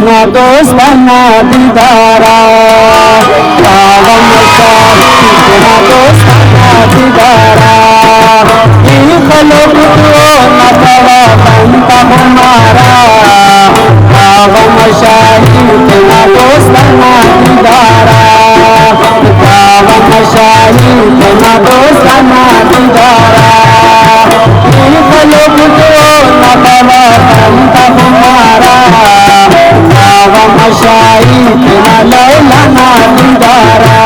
ना दोस्ताना दीदारा कावम शाही ना दोस्ताना दीदारा खलोक न पवा बनता हमारा कावम शाही ना दोस्ताना दीदारा कावम शाही ना दोस्ताना दीदारा खलोक न पवा बनता हमारा कावम शाही ना लौलाना दीदारा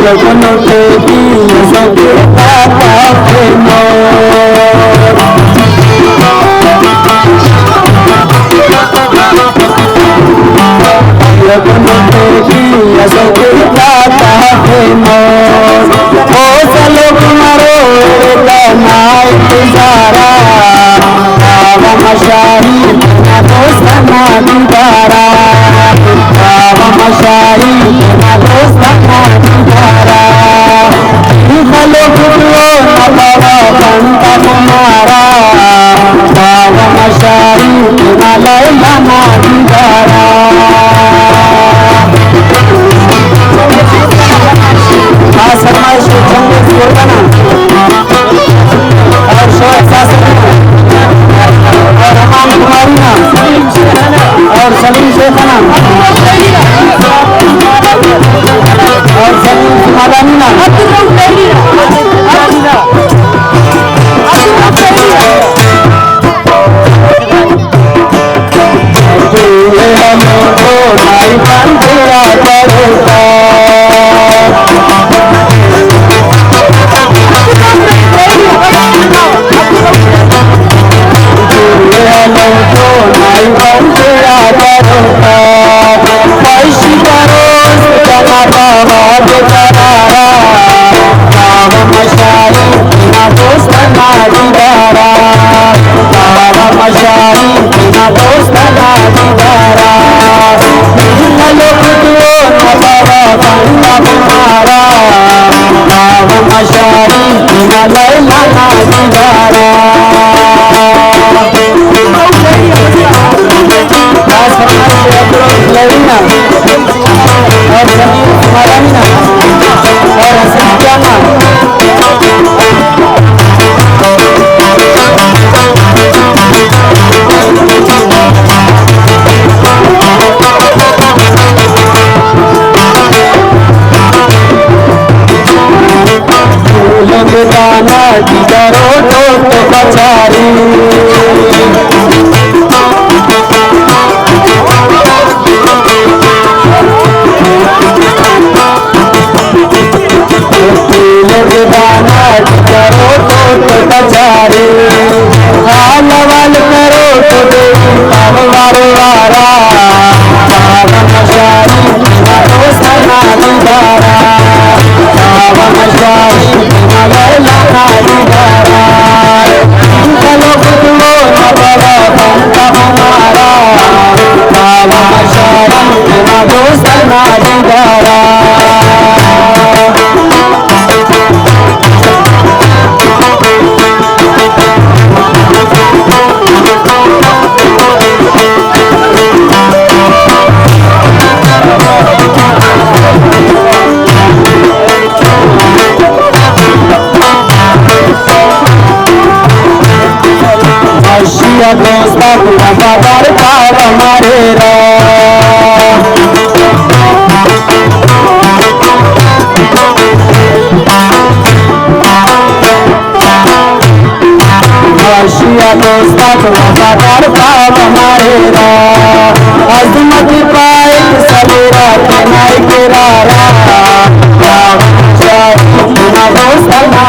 लगन के दिन सबके पापा के लगन के दिन सबके पापा के ओ चलो मारो नाई गुजारा कावम शाही ना दोस्ताना दीदारा कावम शाही ना दोस्ताना दीदारा खलो खुटलो न पवा बनता हमारा कावम शाही ना लौलाना दीदारा और सलीम शेखना और सलीम मादानीना दोस्ता वफादार कावम मेरा दोस्ता वफादार कावम मेरा अजमत पाए सवेरा नाई किरारा कावम शाही ना दोस्ताना